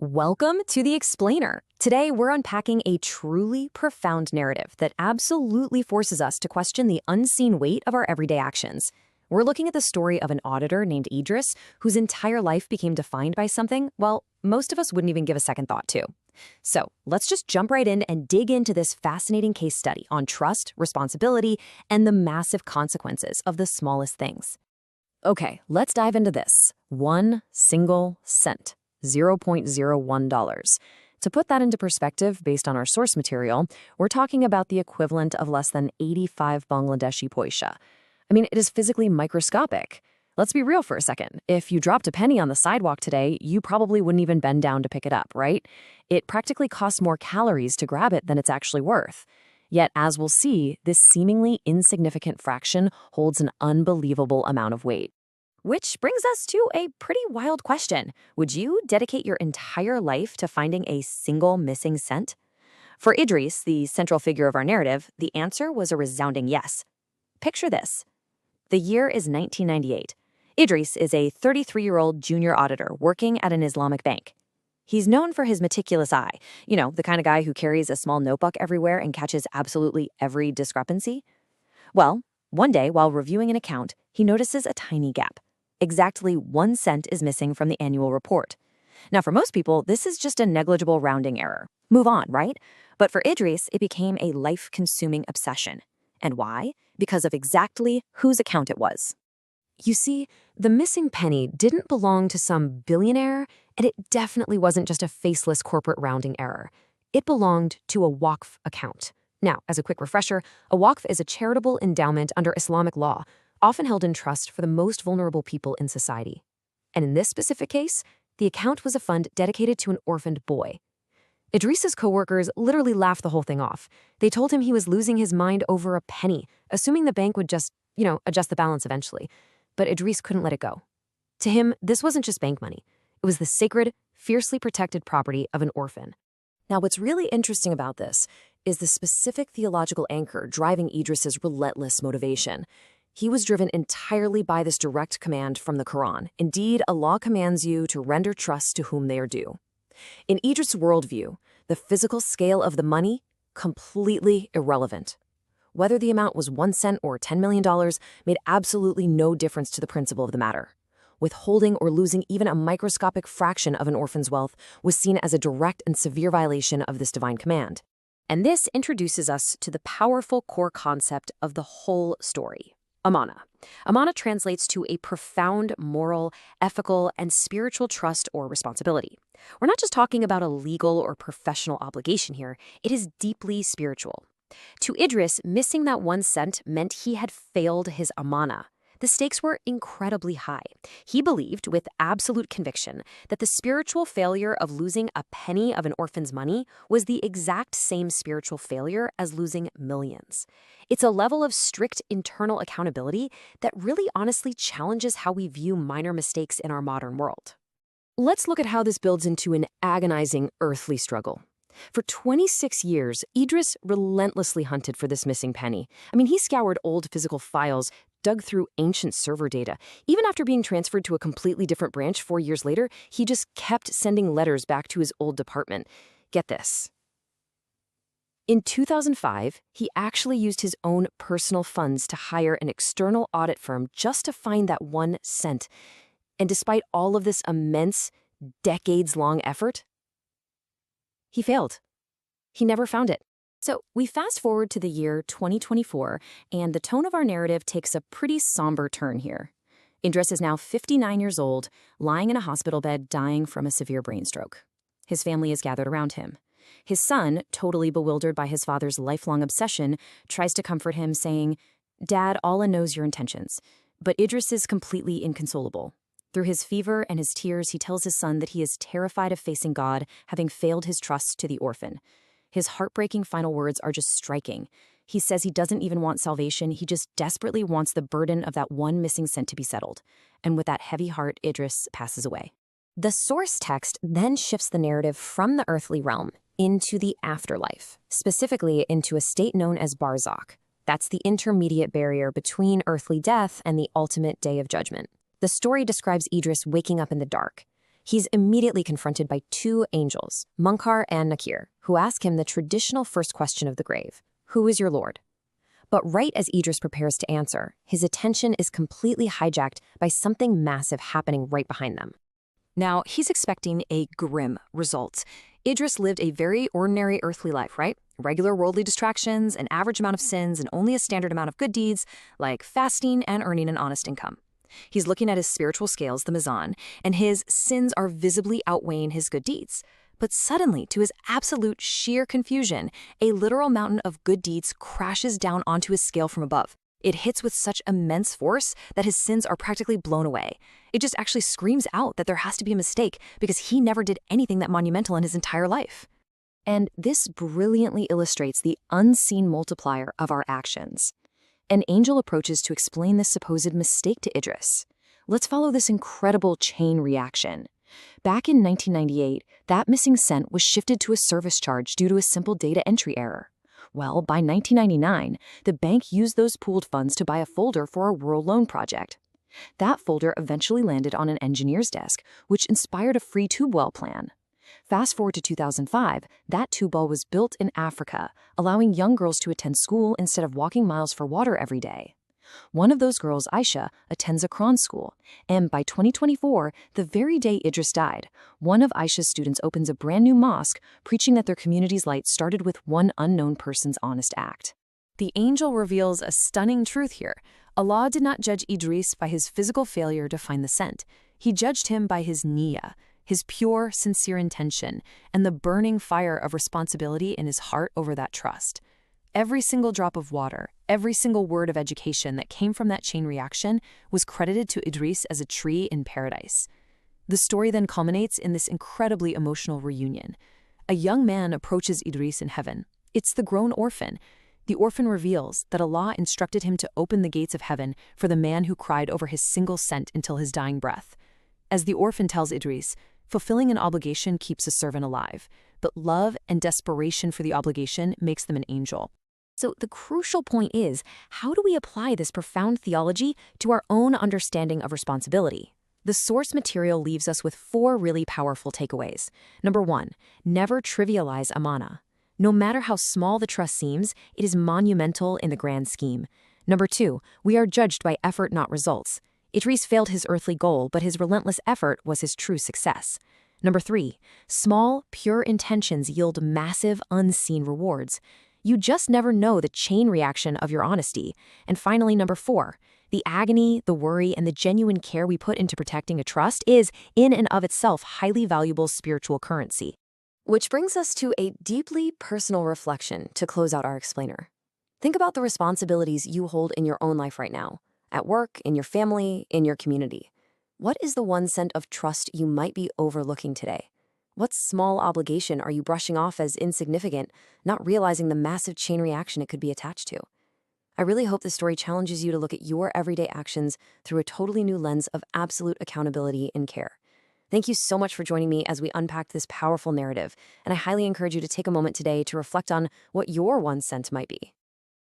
Welcome to The Explainer. Today, we're unpacking a truly profound narrative that absolutely forces us to question the unseen weight of our everyday actions. We're looking at the story of an auditor named Idris, whose entire life became defined by something, well, most of us wouldn't even give a second thought to. So, let's just jump right in and dig into this fascinating case study on trust, responsibility, and the massive consequences of the smallest things. Okay, let's dive into this. One single cent. $0.01. To put that into perspective, based on our source material, we're talking about the equivalent of less than 85 Bangladeshi paisa. I mean, it is physically microscopic. Let's be real for a second. If you dropped a penny on the sidewalk today, you probably wouldn't even bend down to pick it up, right? It practically costs more calories to grab it than it's actually worth. Yet, as we'll see, this seemingly insignificant fraction holds an unbelievable amount of weight. Which brings us to a pretty wild question. Would you dedicate your entire life to finding a single missing cent? For Idris, the central figure of our narrative, the answer was a resounding yes. Picture this. The year is 1998. Idris is a 33-year-old junior auditor working at an Islamic bank. He's known for his meticulous eye, the kind of guy who carries a small notebook everywhere and catches absolutely every discrepancy. Well, one day while reviewing an account, he notices a tiny gap. Exactly 1 cent is missing from the annual report. Now, for most people, this is just a negligible rounding error. Move on, right? But for Idris, it became a life-consuming obsession. And why? Because of exactly whose account it was. You see, the missing penny didn't belong to some billionaire, and it definitely wasn't just a faceless corporate rounding error. It belonged to a Waqf account. Now, as a quick refresher, a Waqf is a charitable endowment under Islamic law, often held in trust for the most vulnerable people in society. And in this specific case, the account was a fund dedicated to an orphaned boy. Idris's coworkers literally laughed the whole thing off. They told him he was losing his mind over a penny, assuming the bank would just, adjust the balance eventually. But Idris couldn't let it go. To him, this wasn't just bank money. It was the sacred, fiercely protected property of an orphan. Now, what's really interesting about this is the specific theological anchor driving Idris's relentless motivation. He was driven entirely by this direct command from the Quran. Indeed, Allah commands you to render trust to whom they are due. In Idris' worldview, the physical scale of the money, completely irrelevant. Whether the amount was 1 cent or $10 million made absolutely no difference to the principle of the matter. Withholding or losing even a microscopic fraction of an orphan's wealth was seen as a direct and severe violation of this divine command. And this introduces us to the powerful core concept of the whole story. Amana. Amana translates to a profound moral, ethical, and spiritual trust or responsibility. We're not just talking about a legal or professional obligation here. It is deeply spiritual. To Idris, missing that 1 cent meant he had failed his amana. The stakes were incredibly high. He believed with absolute conviction that the spiritual failure of losing a penny of an orphan's money was the exact same spiritual failure as losing millions. It's a level of strict internal accountability that really honestly challenges how we view minor mistakes in our modern world. Let's look at how this builds into an agonizing earthly struggle. For 26 years, Idris relentlessly hunted for this missing penny. He scoured old physical files, dug through ancient server data. Even after being transferred to a completely different branch 4 years later, he just kept sending letters back to his old department. Get this. In 2005, he actually used his own personal funds to hire an external audit firm just to find that 1 cent. And despite all of this immense, decades-long effort, he failed. He never found it. So we fast forward to the year 2024, and the tone of our narrative takes a pretty somber turn here. Idris is now 59 years old, lying in a hospital bed dying from a severe brain stroke. His family is gathered around him. His son, totally bewildered by his father's lifelong obsession, tries to comfort him, saying, "Dad, Allah knows your intentions." But Idris is completely inconsolable. Through his fever and his tears, he tells his son that he is terrified of facing God, having failed his trust to the orphan. His heartbreaking final words are just striking. He says he doesn't even want salvation, he just desperately wants the burden of that 1 missing cent to be settled. And with that heavy heart, Idris passes away. The source text then shifts the narrative from the earthly realm into the afterlife, specifically into a state known as Barzakh. That's the intermediate barrier between earthly death and the ultimate day of judgment. The story describes Idris waking up in the dark. He's immediately confronted by two angels, Munkar and Nakir, who ask him the traditional first question of the grave: who is your Lord? But right as Idris prepares to answer, his attention is completely hijacked by something massive happening right behind them. Now, he's expecting a grim result. Idris lived a very ordinary earthly life, right? Regular worldly distractions, an average amount of sins, and only a standard amount of good deeds, like fasting and earning an honest income. He's looking at his spiritual scales, the mizan, and his sins are visibly outweighing his good deeds. But suddenly, to his absolute sheer confusion, a literal mountain of good deeds crashes down onto his scale from above. It hits with such immense force that his sins are practically blown away. It just actually screams out that there has to be a mistake because he never did anything that monumental in his entire life. And this brilliantly illustrates the unseen multiplier of our actions. An angel approaches to explain this supposed mistake to Idris. Let's follow this incredible chain reaction. Back in 1998, that missing cent was shifted to a service charge due to a simple data entry error. Well, by 1999, the bank used those pooled funds to buy a folder for a rural loan project. That folder eventually landed on an engineer's desk, which inspired a free tube well plan. Fast forward to 2005, that tube well was built in Africa, allowing young girls to attend school instead of walking miles for water every day. One of those girls, Aisha, attends a Quran school, and by 2024, the very day Idris died, one of Aisha's students opens a brand new mosque, preaching that their community's light started with one unknown person's honest act. The angel reveals a stunning truth here. Allah did not judge Idris by his physical failure to find the cent. He judged him by his niyyah, his pure, sincere intention, and the burning fire of responsibility in his heart over that trust. Every single drop of water, every single word of education that came from that chain reaction was credited to Idris as a tree in paradise. The story then culminates in this incredibly emotional reunion. A young man approaches Idris in heaven. It's the grown orphan. The orphan reveals that Allah instructed him to open the gates of heaven for the man who cried over his single cent until his dying breath. As the orphan tells Idris, fulfilling an obligation keeps a servant alive, but love and desperation for the obligation makes them an angel. So the crucial point is, how do we apply this profound theology to our own understanding of responsibility? The source material leaves us with four really powerful takeaways. Number one, never trivialize amana. No matter how small the trust seems, it is monumental in the grand scheme. Number two, we are judged by effort, not results. Idris failed his earthly goal, but his relentless effort was his true success. Number three, small, pure intentions yield massive, unseen rewards. You just never know the chain reaction of your honesty. And finally, number four, the agony, the worry, and the genuine care we put into protecting a trust is, in and of itself, highly valuable spiritual currency. Which brings us to a deeply personal reflection to close out our explainer. Think about the responsibilities you hold in your own life right now, at work, in your family, in your community. What is the 1 cent of trust you might be overlooking today? What small obligation are you brushing off as insignificant, not realizing the massive chain reaction it could be attached to? I really hope this story challenges you to look at your everyday actions through a totally new lens of absolute accountability and care. Thank you so much for joining me as we unpack this powerful narrative, and I highly encourage you to take a moment today to reflect on what your 1 cent might be.